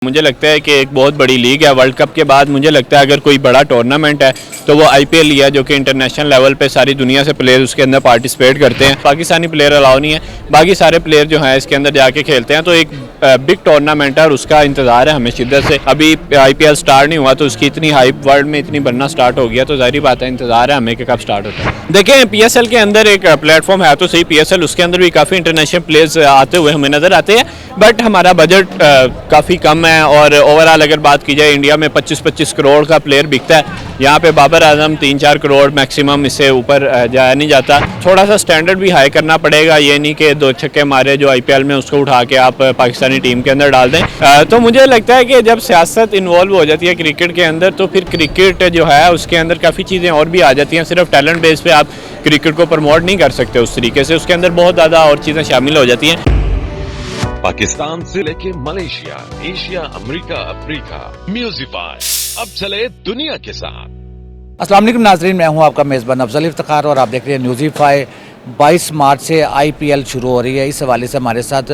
मुझे लगता है कि एक बहुत बड़ी लीग है। वर्ल्ड कप के बाद मुझे लगता है अगर कोई बड़ा टूर्नामेंट है तो वो आईपीएल ही है, जो कि इंटरनेशनल लेवल पे सारी दुनिया से प्लेयर उसके अंदर पार्टिसिपेट करते हैं। पाकिस्तानी प्लेयर अलाउ नहीं है, बाकी सारे प्लेयर जो हैं इसके अंदर जाके खेलते हैं। तो एक बिग टूर्नामेंट है और उसका इंतजार है हमें शिद्दत से। अभी आईपीएल स्टार्ट नहीं हुआ तो उसकी इतनी हाइप वर्ल्ड में इतनी बनना स्टार्ट हो गया, तो जाहिर बात है इंतजार है हमें कि कब स्टार्ट होता है। देखें, पीएसएल के अंदर एक प्लेटफॉर्म है तो सही पीएसएल, उसके अंदर भी काफ़ी इंटरनेशनल प्लेयर्स आते हुए हमें नज़र आते हैं, बट हमारा बजट काफ़ी कम है। और ओवरऑल अगर बात की जाए इंडिया में 25-25 करोड़ का प्लेयर बिकता है, यहाँ पे बाबर आजम 3-4 करोड़ मैक्सिमम, इससे ऊपर जाया नहीं जाता। थोड़ा सा स्टैंडर्ड भी हाई करना पड़ेगा, ये नहीं कि 2 छक्के मारे जो आईपीएल में उसको उठा के आप पाकिस्तानी टीम के अंदर डाल दें। तो मुझे लगता है कि जब सियासत इन्वॉल्व हो जाती है क्रिकेट के अंदर तो फिर क्रिकेट जो है उसके अंदर काफ़ी चीज़ें और भी आ जाती हैं। सिर्फ टैलेंट बेस पे आप क्रिकेट को प्रमोट नहीं कर सकते उस तरीके से, उसके अंदर बहुत ज़्यादा और चीज़ें शामिल हो जाती हैं। पाकिस्तान से लेके मलेशिया, एशिया, अमेरिका, अफ्रीका, म्यूजिफाई अब चले दुनिया के साथ। अस्सलाम वालेकुम नाजरीन, मैं हूं आपका मेज़बान अफजल इफ्तिखार और आप देख रहे हैं न्यूज़ीफाई। 22 मार्च से आईपीएल शुरू हो रही है। इस हवाले से हमारे साथ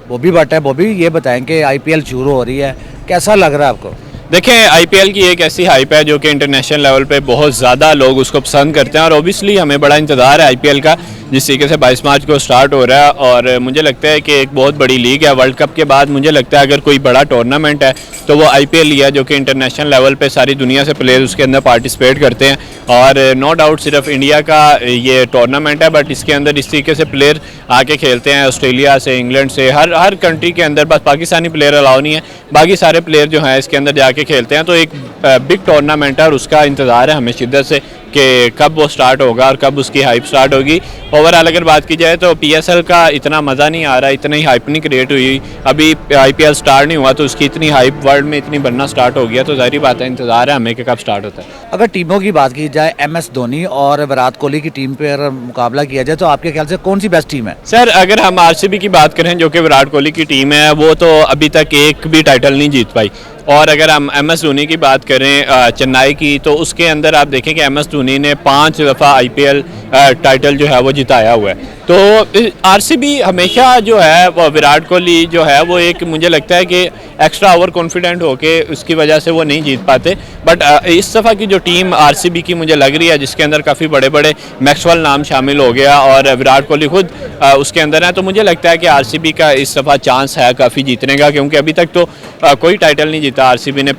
बॉबी भट्ट है। बॉबी, ये बताएं कि आईपीएल शुरू हो रही है, कैसा लग रहा है आपको? देखें, आईपीएल की एक ऐसी हाइप है जो कि इंटरनेशनल लेवल पे बहुत ज़्यादा लोग उसको पसंद करते हैं और ओबियसली हमें बड़ा इंतज़ार है आईपीएल का, जिस तरीके से 22 मार्च को स्टार्ट हो रहा है। और मुझे लगता है कि एक बहुत बड़ी लीग है। वर्ल्ड कप के बाद मुझे लगता है अगर कोई बड़ा टूर्नामेंट है तो वो आईपीएल ही है, जो कि इंटरनेशनल लेवल पे सारी दुनिया से प्लेयर उसके अंदर पार्टिसिपेट करते हैं। और नो डाउट सिर्फ इंडिया का ये टूर्नामेंट है, बट इसके अंदर इस तरीके से प्लेयर आके खेलते हैं ऑस्ट्रेलिया से, इंग्लैंड से, हर कंट्री के अंदर। बस पाकिस्तानी प्लेयर अलाउ नहीं है, बाकी सारे प्लेयर जो हैं इसके अंदर जाके खेलते हैं। तो एक बिग टूर्नामेंट है और उसका इंतज़ार है हमें शिद्दत से कि कब वो स्टार्ट होगा और कब उसकी हाइप स्टार्ट होगी। ओवरऑल अगर बात की जाए तो पीएसएल का इतना मज़ा नहीं आ रहा, इतनी हाइप नहीं क्रिएट हुई। अभी आईपीएल स्टार्ट नहीं हुआ तो उसकी इतनी हाइप वर्ल्ड में इतनी बनना स्टार्ट हो गया, तो जाहिर बात है इंतज़ार है हमें कि कब स्टार्ट होता है। अगर टीमों की बात की जाए, एमएस धोनी और विराट कोहली की टीम पर मुकाबला किया जाए तो आपके ख्याल से कौन सी बेस्ट टीम है? सर, अगर हम आरसीबी की बात करें जो कि विराट कोहली की टीम है, वो तो अभी तक एक भी टाइटल नहीं जीत पाई। और अगर हम एमएस धोनी की बात करें चेन्नई की, तो उसके अंदर आप देखें कि एमएस धोनी ने 5 दफ़ा आईपीएल टाइटल जो है वो जिताया हुआ है। तो आरसीबी हमेशा जो है वो विराट कोहली जो है वो एक, मुझे लगता है कि एक्स्ट्रा ओवर कॉन्फिडेंट होके उसकी वजह से वो नहीं जीत पाते। बट इस दफ़ा की जो टीम आरसीबी की मुझे लग रही है, जिसके अंदर काफ़ी बड़े बड़े मैक्सवेल नाम शामिल हो गया और विराट कोहली खुद उसके अंदर है, तो मुझे लगता है कि आरसीबी का इस दफ़ा चांस है काफ़ी जीतने का, क्योंकि अभी तक तो कोई टाइटल नहीं जीता आरसीबी ने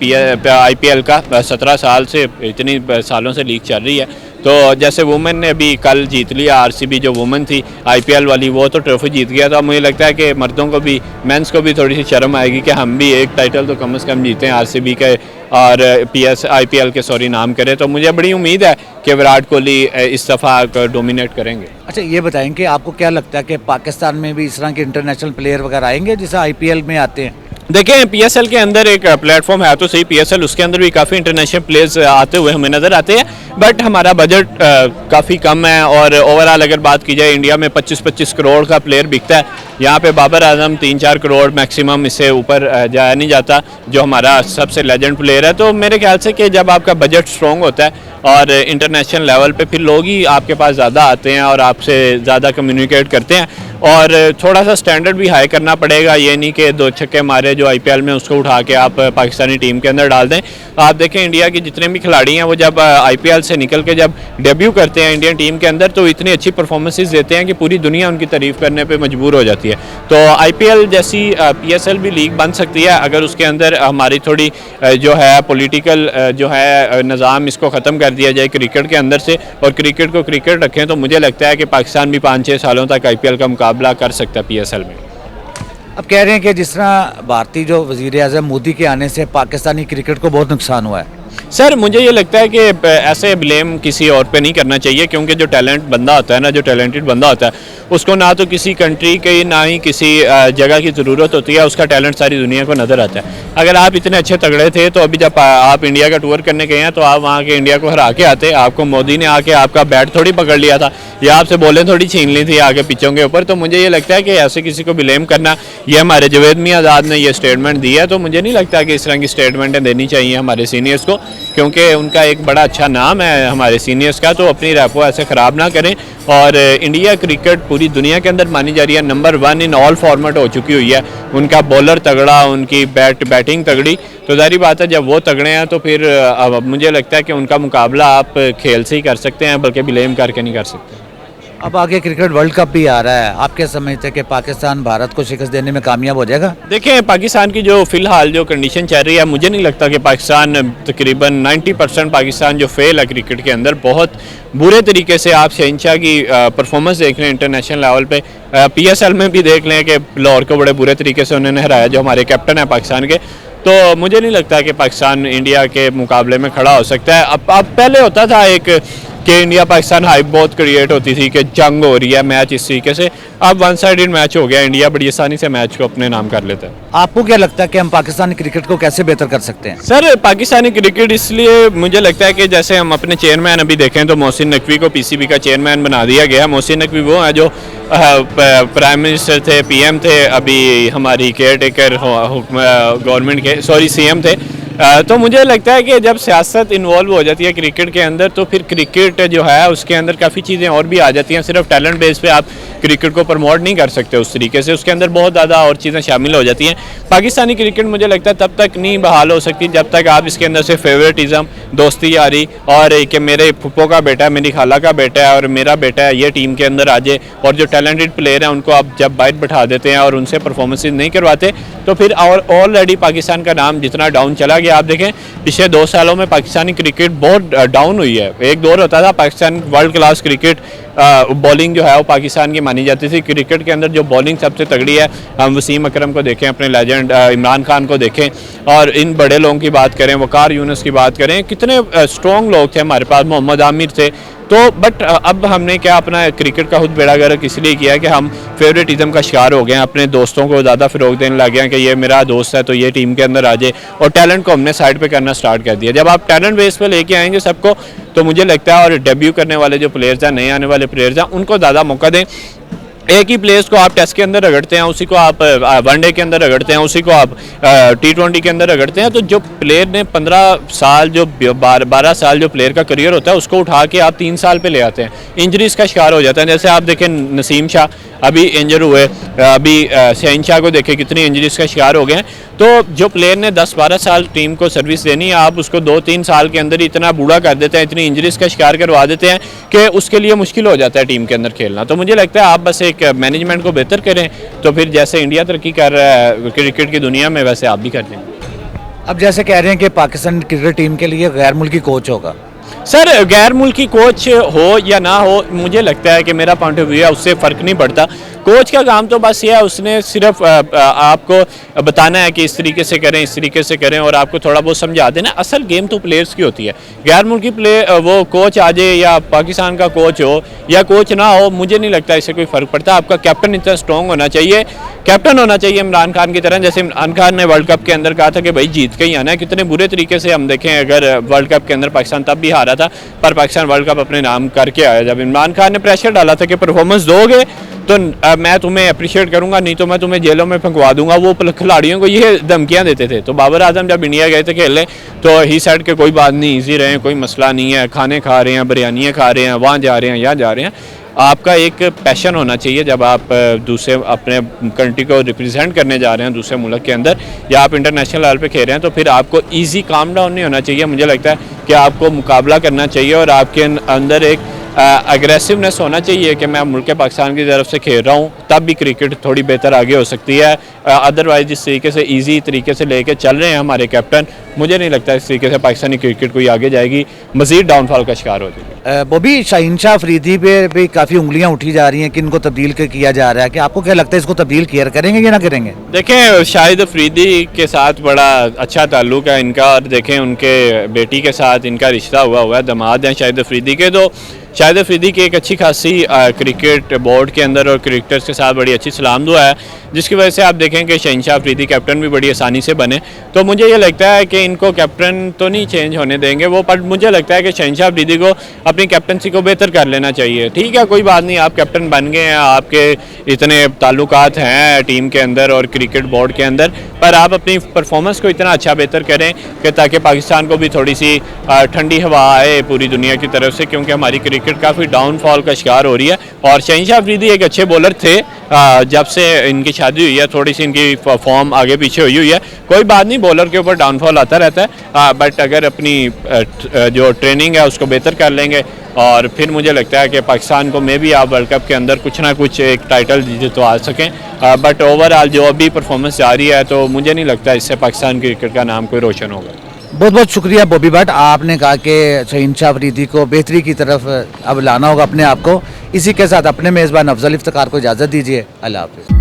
आईपीएल का। 17 साल से, इतनी सालों से लीग चल रही है। तो जैसे वुमेन ने अभी कल जीत लिया, आरसीबी जो वुमेन थी आईपीएल वाली, वो तो ट्रॉफी जीत गया। तो अब मुझे लगता है कि मर्दों को भी, मेंस को भी थोड़ी सी शर्म आएगी कि हम भी एक टाइटल तो कम से कम जीतें आरसीबी के और आईपीएल के नाम करें। तो मुझे बड़ी उम्मीद है कि विराट कोहली इस दफ़ा डोमिनेट करेंगे। अच्छा, ये बताएं कि आपको क्या लगता है कि पाकिस्तान में भी इस तरह के इंटरनेशनल प्लेयर वगैरह आएंगे जैसे आईपीएल में आते हैं? देखें, पीएसएल के अंदर एक प्लेटफॉर्म है तो सही पीएसएल, उसके अंदर भी काफ़ी इंटरनेशनल प्लेयर्स आते हुए हमें नज़र आते हैं, बट हमारा बजट काफ़ी कम है। और ओवरऑल अगर बात की जाए इंडिया में 25-25 करोड़ का प्लेयर बिकता है, यहाँ पे बाबर आजम 3-4 करोड़ मैक्सिमम, इससे ऊपर जाया नहीं जाता, जो हमारा सबसे लेजेंड प्लेयर है। तो मेरे ख्याल से कि जब आपका बजट स्ट्रॉन्ग होता है और इंटरनेशनल लेवल पे, फिर लोग ही आपके पास ज़्यादा आते हैं और आपसे ज़्यादा कम्युनिकेट करते हैं। और थोड़ा सा स्टैंडर्ड भी हाई करना पड़ेगा, ये नहीं कि 2 छक्के मारे जो आईपीएल में उसको उठा के आप पाकिस्तानी टीम के अंदर डाल दें। आप देखें इंडिया के जितने भी खिलाड़ी हैं वो जब आईपीएल से निकल के जब डेब्यू करते हैं इंडियन टीम के अंदर, तो इतनी अच्छी परफॉर्मेंसेस देते हैं कि पूरी दुनिया उनकी तारीफ़ करने पे मजबूर हो जाती है। तो आईपीएल जैसी पीएसएल भी लीग बन सकती है अगर उसके अंदर हमारी थोड़ी जो है पॉलिटिकल जो है निज़ाम, इसको ख़त्म कर दिया जाए क्रिकेट के अंदर से और क्रिकेट को क्रिकेट रखें। तो मुझे लगता है कि पाकिस्तान भी 5-6 सालों तक आईपीएल का मुकाबला कर सकता है पीएसएल में। अब कह रहे हैं कि जिस तरह भारतीय जो वज़ीर आज़म मोदी के आने से पाकिस्तानी क्रिकेट को बहुत नुकसान हुआ है। सर, मुझे ये लगता है कि ऐसे ब्लेम किसी और पे नहीं करना चाहिए, क्योंकि जो टैलेंट बंदा होता है ना, जो टैलेंटेड बंदा होता है, उसको ना तो किसी कंट्री की ना ही किसी जगह की ज़रूरत होती है, उसका टैलेंट सारी दुनिया को नज़र आता है। अगर आप इतने अच्छे तगड़े थे तो अभी जब आप इंडिया का टूर करने गए हैं तो आप वहाँ के इंडिया को हरा के आते, आपको मोदी ने आके आपका बैट थोड़ी पकड़ लिया था या आपसे बॉलें थोड़ी छीन ली थी आगे पिचों के ऊपर। तो मुझे ये लगता है कि ऐसे किसी को ब्लेम करना, ये हमारे जावेद मियां आज़ाद ने ये स्टेटमेंट दी है, तो मुझे नहीं लगता कि इस तरह की स्टेटमेंटें देनी चाहिए हमारे सीनियर्स को। क्योंकि उनका एक बड़ा अच्छा नाम है हमारे सीनियर्स का, तो अपनी रैपो ऐसे ख़राब ना करें। और इंडिया क्रिकेट पूरी दुनिया के अंदर मानी जा रही है नंबर 1 इन ऑल फॉर्मेट हो चुकी हुई है। उनका बॉलर तगड़ा, उनकी बैटिंग तगड़ी, तो जाहिर बात है जब वो तगड़े हैं तो फिर अब मुझे लगता है कि उनका मुकाबला आप खेल से ही कर सकते हैं, बल्कि ब्लेम करके नहीं कर सकते। अब आगे क्रिकेट वर्ल्ड कप भी आ रहा है, आप क्या समझते हैं कि पाकिस्तान भारत को शिकस्त देने में कामयाब हो जाएगा? देखें, पाकिस्तान की जो फ़िलहाल जो कंडीशन चल रही है, मुझे नहीं लगता कि पाकिस्तान तकरीबन 90% पाकिस्तान जो फेल है क्रिकेट के अंदर, बहुत बुरे तरीके से। आप शहनशाह की परफॉर्मेंस देख लें इंटरनेशनल लेवल पे, PSL में भी देख लें कि लाहौर को बड़े बुरे तरीके से उन्होंने हराया, जो हमारे कैप्टन है पाकिस्तान के। तो मुझे नहीं लगता कि पाकिस्तान इंडिया के मुकाबले में खड़ा हो सकता है। अब पहले होता था एक कि इंडिया पाकिस्तान हाइप बहुत क्रिएट होती थी कि जंग हो रही है, मैच इस तरीके से। अब वन साइडेड मैच हो गया, इंडिया बड़ी आसानी से मैच को अपने नाम कर लेता है। आपको क्या लगता है कि हम पाकिस्तानी क्रिकेट को कैसे बेहतर कर सकते हैं? सर, पाकिस्तानी क्रिकेट इसलिए मुझे लगता है कि जैसे हम अपने चेयरमैन अभी देखें तो मोहसिन नकवी को PCB का चेयरमैन बना दिया गया। मोहसिन नकवी वो है जो प्राइम मिनिस्टर थे, PM थे, अभी हमारी केयर टेकर गवर्नमेंट के CM थे। तो मुझे लगता है कि जब सियासत इन्वॉल्व हो जाती है क्रिकेट के अंदर, तो फिर क्रिकेट जो है उसके अंदर काफ़ी चीज़ें और भी आ जाती हैं। सिर्फ टैलेंट बेस पे आप क्रिकेट को प्रमोट नहीं कर सकते उस तरीके से, उसके अंदर बहुत ज़्यादा और चीज़ें शामिल हो जाती हैं। पाकिस्तानी क्रिकेट मुझे लगता है तब तक नहीं बहाल हो सकती जब तक आप इसके अंदर से फेवरेटिज़म, दोस्ती यारी और कि मेरे फुप्पो का बेटा है, मेरी खाला का बेटा है और मेरा बेटा है, ये टीम के अंदर आ जाए, और जो टैलेंटेड प्लेयर हैं उनको आप जब बाइट बैठा देते हैं और उनसे परफॉर्मेंसेज नहीं करवाते, तो फिर और ऑलरेडी पाकिस्तान का नाम जितना डाउन चला गया। आप देखें पिछले 2 सालों में पाकिस्तानी क्रिकेट बहुत डाउन हुई है। एक दौर होता था Pakistan world class cricket, bowling जो है वो पाकिस्तान की मानी जाती थी। क्रिकेट के अंदर जो बॉलिंग सबसे तगड़ी है, हम वसीम अकरम को देखें, अपने लेजेंड इमरान खान को देखें, और इन बड़े लोगों की बात करें, वकार यूनुस की बात करें, कितने स्ट्रॉन्ग लोग थे हमारे पास, मोहम्मद आमिर थे। तो बट अब हमने क्या अपना क्रिकेट का खुद बेड़ा गर्क इसलिए किया कि हम फेवरेटिज्म का शिकार हो गए हैं, अपने दोस्तों को ज़्यादा फ़रोग देने लग गए हैं कि ये मेरा दोस्त है तो ये टीम के अंदर आ जाए, और टैलेंट को हमने साइड पे करना स्टार्ट कर दिया। जब आप टैलेंट बेस पे लेके आएंगे सबको, तो मुझे लगता है, और डेब्यू करने वाले जो प्लेयर्स हैं, नए आने वाले प्लेयर्स हैं, उनको ज़्यादा मौका दें। एक ही प्लेयर्स को आप टेस्ट के अंदर रगड़ते हैं, उसी को आप वनडे के अंदर रगड़ते हैं, उसी को आप T20 के अंदर रगड़ते हैं, तो जो प्लेयर ने 15 साल, जो 12 साल जो प्लेयर का करियर होता है, उसको उठा के आप 3 साल पे ले आते हैं, इंजरीज का शिकार हो जाता है। जैसे आप देखें नसीम शाह अभी इंजर हुए, अभी शहनशाह को देखें कितनी इंजरीज का शिकार हो गए हैं। तो जो प्लेयर ने 10-12 साल टीम को सर्विस देनी है, आप उसको 2-3 साल के अंदर ही इतना बूढ़ा कर देते हैं, इतनी इंजरीज का शिकार करवा देते हैं कि उसके लिए मुश्किल हो जाता है टीम के अंदर खेलना। तो मुझे लगता है आप बस एक मैनेजमेंट को बेहतर करें, तो फिर जैसे इंडिया तरक्की कर रहा है क्रिकेट की दुनिया में, वैसे आप भी कर देंगे। अब जैसे कह रहे हैं कि पाकिस्तान क्रिकेट टीम के लिए गैर मुल्की कोच होगा, सर गैर मुल्की कोच हो या ना हो, मुझे लगता है कि मेरा पॉइंट ऑफ व्यू है उससे फ़र्क नहीं पड़ता। कोच का काम तो बस ये है, उसने सिर्फ आपको बताना है कि इस तरीके से करें, इस तरीके से करें, और आपको थोड़ा बहुत समझा देना। असल गेम तो प्लेयर्स की होती है। गैर मुल्की वो कोच आ जाए या पाकिस्तान का कोच हो या कोच ना हो, मुझे नहीं लगता इससे कोई फ़र्क पड़ता। आपका कैप्टन इतना स्ट्रॉन्ग होना चाहिए, कैप्टन होना चाहिए इमरान खान की तरह। जैसे इमरान खान ने वर्ल्ड कप के अंदर कहा था कि भाई जीत के ही आना है, कितने बुरे तरीके से हम देखें, अगर वर्ल्ड कप के अंदर पाकिस्तान तब भी हारा था, पर पाकिस्तान वर्ल्ड कप अपने नाम करके आया। जब इमरान खान ने प्रेशर डाला था कि परफॉर्मेंस दोगे तो मैं तुम्हें अप्रिशिएट करूंगा, नहीं तो मैं तुम्हें जेलों में फंकवा दूंगा, वो खिलाड़ियों को ये धमकियां देते थे। तो बाबर आजम जब इंडिया गए थे खेलने, तो ही सेड के कोई बात नहीं, ईजी रहे, कोई मसला नहीं है, खाने खा रहे हैं, बिरयानियाँ खा रहे हैं, वहाँ जा रहे हैं, यहाँ जा रहे हैं। आपका एक पैशन होना चाहिए जब आप दूसरे अपने कंट्री को रिप्रेजेंट करने जा रहे हैं दूसरे मुल्क के अंदर, या आप इंटरनेशनल लेवल पे खेल रहे हैं, तो फिर आपको इजी काम डाउन नहीं होना चाहिए। मुझे लगता है कि आपको मुकाबला करना चाहिए और आपके अंदर एक एग्रेसिवनेस होना चाहिए कि मैं मुल्क पाकिस्तान की तरफ से खेल रहा हूँ, तब भी क्रिकेट थोड़ी बेहतर आगे हो सकती है। अदरवाइज जिस तरीके से इजी तरीके से लेके चल रहे हैं हमारे कैप्टन, मुझे नहीं लगता इस तरीके से पाकिस्तानी क्रिकेट कोई आगे जाएगी, मजीद डाउनफॉल का शिकार हो जाएगी। बॉबी, शाहीन शाह अफरीदी पे भी काफ़ी उंगलियां उठी जा रही हैं कि इनको तब्दील किया जा रहा है, कि आपको क्या लगता है इसको तब्दील केयर करेंगे या ना करेंगे? देखें, शाहिद अफरीदी के साथ बड़ा अच्छा ताल्लुक़ है इनका, और देखें उनके बेटी के साथ इनका रिश्ता हुआ है, दामाद हैं शाहिद अफरीदी के। तो शाहिद अफरीदी की एक अच्छी खासी क्रिकेट बोर्ड के अंदर और क्रिकेटर्स के साथ बड़ी अच्छी सलाम दुआ है, जिसकी वजह से आप देखें कि शहनशाह अफरीदी कैप्टन भी बड़ी आसानी से बने। तो मुझे ये लगता है कि इनको कैप्टन तो नहीं चेंज होने देंगे वो, पर मुझे लगता है कि शहनशाह अफरीदी को अपनी कैप्टनसी को बेहतर कर लेना चाहिए। ठीक है, कोई बात नहीं, आप कैप्टन बन गए हैं, आपके इतने ताल्लुकात हैं टीम के अंदर और क्रिकेट बोर्ड के अंदर, पर आप अपनी परफॉर्मेंस को इतना अच्छा बेहतर करें कि ताकि पाकिस्तान को भी थोड़ी सी ठंडी हवा आए पूरी दुनिया की तरफ से, क्योंकि हमारी क्रिकेट काफ़ी डाउनफॉल का शिकार हो रही है। और शहनशाह अफरीदी एक अच्छे बॉलर थे, जब से इनकी शादी हुई है थोड़ी सी इनकी फॉर्म आगे पीछे हुई है। कोई बात नहीं, बॉलर के ऊपर डाउनफॉल आता रहता है, बट अगर अपनी जो ट्रेनिंग है उसको बेहतर कर लेंगे और फिर मुझे लगता है कि पाकिस्तान को मे भी आप वर्ल्ड कप के अंदर कुछ ना कुछ एक टाइटल जितवा सकें। बट ओवरऑल जो अभी परफॉर्मेंस जारी है तो मुझे नहीं लगता इससे पाकिस्तान क्रिकेट का नाम कोई रोशन होगा। बहुत बहुत शुक्रिया बॉबी भट्ट, आपने कहा कि शहीनशाह अफरीदी को बेहतरी की तरफ अब लाना होगा अपने आप को। इसी के साथ अपने मेज़बान अफजल इफ्तिखार को इजाज़त दीजिए। अल्लाह हाफ़िज़।